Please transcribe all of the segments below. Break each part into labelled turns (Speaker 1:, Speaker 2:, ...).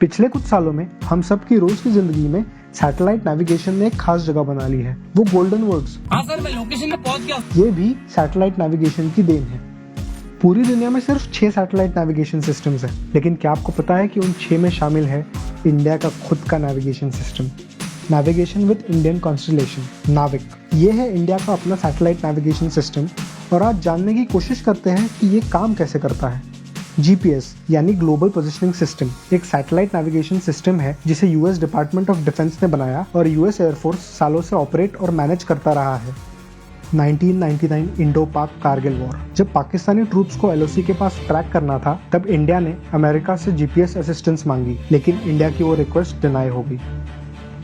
Speaker 1: पिछले कुछ सालों में हम सब की रोज की जिंदगी में सैटेलाइट नेविगेशन ने एक खास जगह बना ली है, वो गोल्डन वर्ड्स।
Speaker 2: हाँ सर, मैं लोकेशन पे पहुंच गया।
Speaker 1: ये भी सैटेलाइट नेविगेशन की देन है। पूरी दुनिया में सिर्फ 6 सैटेलाइट नेविगेशन सिस्टम्स हैं, लेकिन क्या आपको पता है कि उन 6 में शामिल है इंडिया का खुद का navigation system, navigation with Indian constellation, नाविक। ये है इंडिया का अपना सैटेलाइट नेविगेशन सिस्टम और आज जानने की कोशिश करते हैं कि ये काम कैसे करता है। GPS यानी ग्लोबल पोजिशनिंग सिस्टम एक सैटेलाइट नेविगेशन सिस्टम है जिसे यूएस डिपार्टमेंट ऑफ डिफेंस ने बनाया और यूएस एयरफोर्स सालों से ऑपरेट और मैनेज करता रहा है। 1999 इंडो पाक कारगिल वॉर, जब पाकिस्तानी ट्रूप्स को LOC के पास ट्रैक करना था, तब इंडिया ने अमेरिका से GPS असिस्टेंस मांगी, लेकिन इंडिया की वो रिक्वेस्ट डिनाई हो गई।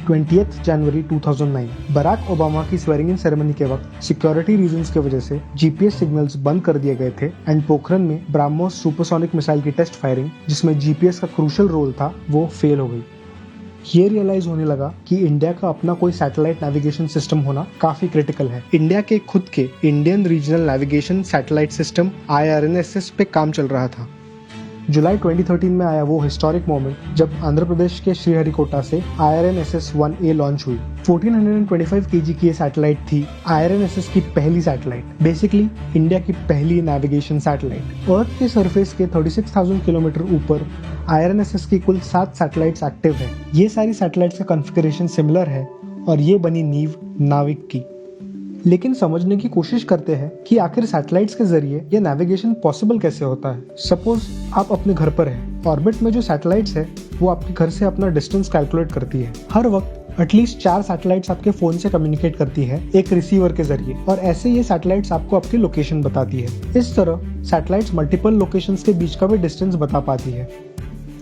Speaker 1: 20 जनवरी 2009 बराक ओबामा की स्वेरिंग इन सेरेमनी के वक्त सिक्योरिटी रीजंस की वजह से GPS सिग्नल्स बंद कर दिए गए थे एंड पोखरन में ब्राह्मोस सुपरसोनिक मिसाइल की टेस्ट फायरिंग, जिसमें GPS का क्रूशियल रोल था, वो फेल हो गई। ये रियलाइज होने लगा कि इंडिया का अपना कोई सैटेलाइट नेविगेशन सिस्टम होना काफी क्रिटिकल है। इंडिया के खुद के Indian regional navigation satellite system IRNSS पे काम चल रहा था। जुलाई 2013 में आया वो हिस्टोरिक मोमेंट जब आंध्र प्रदेश के श्रीहरिकोटा से IRNSS-1A लॉन्च हुई। 1425 kg की ये सैटेलाइट थी IRNSS की पहली सैटेलाइट, बेसिकली इंडिया की पहली नेविगेशन सैटेलाइट। अर्थ के सरफेस के 36,000 किलोमीटर ऊपर IRNSS की कुल 7 सैटेलाइट्स एक्टिव है। ये सारी सैटेलाइट्स का कॉन्फ़िगरेशन सिमिलर है और ये बनी नींव नाविक की। लेकिन समझने की कोशिश करते हैं कि आखिर सैटेलाइट्स के जरिए ये नेविगेशन पॉसिबल कैसे होता है। सपोज आप अपने घर पर हैं, ऑर्बिट में जो सैटेलाइट्स है वो आपके घर से अपना डिस्टेंस कैलकुलेट करती है। हर वक्त एटलीस्ट 4 सैटेलाइट्स आपके फोन से कम्युनिकेट करती है एक रिसीवर के जरिए, और ऐसे ये सैटेलाइट्स आपको आपकी लोकेशन बताती है। इस तरह सैटेलाइट्स मल्टीपल लोकेशंस के बीच का भी डिस्टेंस बता पाती है।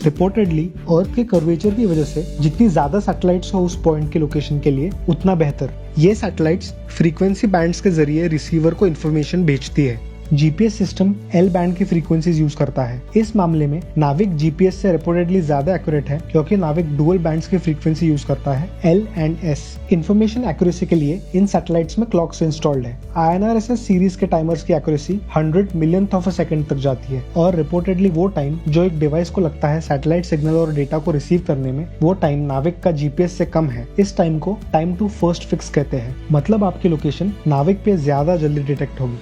Speaker 1: रिपोर्टेडली अर्थ के कर्वेचर की वजह से जितनी ज्यादा सैटेलाइट्स हो उस पॉइंट की लोकेशन के लिए, उतना बेहतर। ये सैटेलाइट्स फ्रीक्वेंसी बैंड्स के जरिए रिसीवर को इन्फॉर्मेशन भेजती है। GPS सिस्टम L बैंड की फ्रीक्वेंसीज यूज करता है। इस मामले में नाविक GPS से रिपोर्टेडली ज्यादा एक्यूरेट है, क्योंकि नाविक डुअल बैंड्स की फ्रीक्वेंसी यूज करता है, L and S। Information accuracy के लिए इन सैटेलाइट्स में क्लॉक्स इंस्टॉल्ड है। INRSS सीरीज के टाइमर्स की accuracy 100 millionth of a second तक जाती है, और रिपोर्टेडली वो टाइम जो एक डिवाइस को लगता है सैटेलाइट सिग्नल और डेटा को रिसीव करने में, वो टाइम नाविक का GPS से कम है। इस टाइम को टाइम टू फर्स्ट फिक्स कहते हैं, मतलब आपकी लोकेशन नाविक पे ज्यादा जल्दी डिटेक्ट होगी।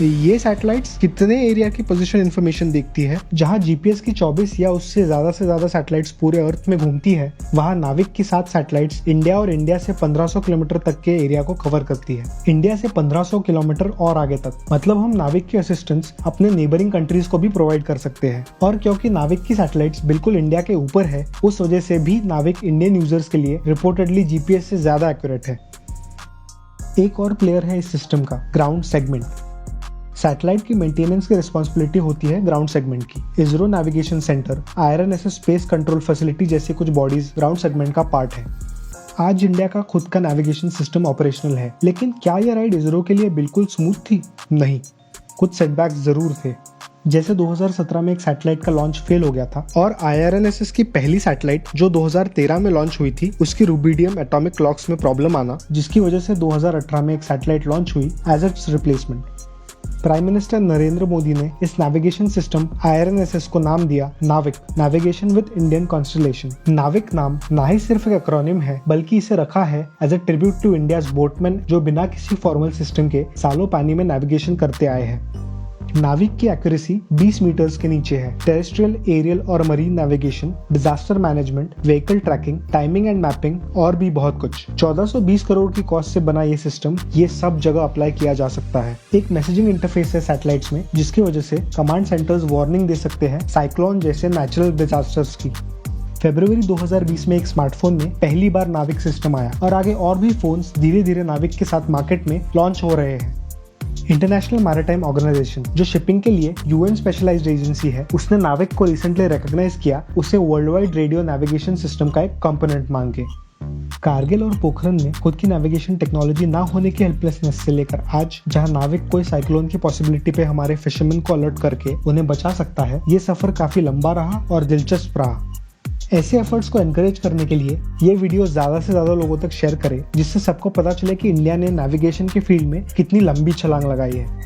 Speaker 1: ये सैटेलाइट्स कितने एरिया की पोजीशन इन्फॉर्मेशन देखती है। जहां GPS की 24 या उससे ज्यादा सैटेलाइट्स पूरे अर्थ में घूमती है, वहां नाविक की 7 सैटेलाइट्स इंडिया और इंडिया से 1500 किलोमीटर तक के एरिया को कवर करती है। इंडिया से 1500 किलोमीटर और आगे तक, मतलब हम नाविक की असिस्टेंस अपने नेबरिंग कंट्रीज को भी प्रोवाइड कर सकते हैं। और क्योंकि नाविक की सैटेलाइट्स बिल्कुल इंडिया के ऊपर है, उस वजह से भी नाविक इंडियन यूजर्स के लिए रिपोर्टेडली GPS से ज्यादा एक्यूरेट है। एक और प्लेयर है इस सिस्टम का, ग्राउंड सेगमेंट। सैटेलाइट की मेंटेनेंस की रिस्पांसिबिलिटी होती है ग्राउंड सेगमेंट की। ISRO navigation centre, IRNSS space control facility जैसी कुछ बॉडीज ग्राउंड सेगमेंट का पार्ट है। आज इंडिया का खुद का नेविगेशन सिस्टम ऑपरेशनल है, लेकिन क्या यह राइड इसरो के लिए बिल्कुल स्मूथ थी? नहीं, कुछ सेटबैक्स जरूर थे। जैसे 2017 में एक सैटेलाइट का लॉन्च फेल हो गया था, और IRNSS की पहली सैटेलाइट जो 2013 में लॉन्च हुई थी, उसकी रूबिडियम एटॉमिक क्लॉक्स में प्रॉब्लम आना, जिसकी वजह से 2018 में एक सैटेलाइट लॉन्च हुई as its replacement. Prime minister Narendra Modi ने इस नेविगेशन सिस्टम IRNSS को नाम दिया नाविक, नेविगेशन विद इंडियन कॉन्स्टलेशन। नाविक नाम ना ही सिर्फ एक एक्रोनिम है, बल्कि इसे रखा है as a tribute to India's boatman जो बिना किसी फॉर्मल सिस्टम के सालों पानी में नेविगेशन करते आए हैं। नाविक की एक्यूरेसी 20 मीटर्स के नीचे है। टेरेस्ट्रियल, एरियल और marine navigation, disaster management, vehicle tracking, timing and mapping और भी बहुत कुछ। 1420 करोड़ की कॉस्ट से बना ये सिस्टम ये सब जगह अप्लाई किया जा सकता है। एक मैसेजिंग इंटरफेस है सैटेलाइट्स में, जिसकी वजह से कमांड सेंटर्स वार्निंग दे सकते हैं साइक्लोन जैसे नेचुरल डिजास्टर्स की। फरवरी 2020 में एक स्मार्टफोन में पहली बार नाविक सिस्टम आया, और आगे और भी फोन्स धीरे धीरे नाविक के साथ मार्केट में लॉन्च हो रहे हैं। इंटरनेशनल मैरिटाइम ऑर्गेनाइजेशन, जो शिपिंग के लिए UN स्पेशलाइज्ड एजेंसी है, उसने नाविक को रिसेंटली रिकॉग्नाइज किया, उसे world wide radio navigation system का एक कंपोनेंट मान के। कारगिल और पोखरन में खुद की नेविगेशन टेक्नोलॉजी ना होने की हेल्पलेसनेस से लेकर आज जहां नाविक कोई साइक्लोन की पॉसिबिलिटी पे हमारे फिशरमैन को अलर्ट करके उन्हें बचा सकता है, ये सफर काफी लंबा रहा और दिलचस्प रहा। ऐसे एफर्ट्स को एनकरेज करने के लिए ये वीडियो ज्यादा से ज्यादा लोगों तक शेयर करें, जिससे सबको पता चले कि इंडिया ने नेविगेशन के फील्ड में कितनी लंबी छलांग लगाई है।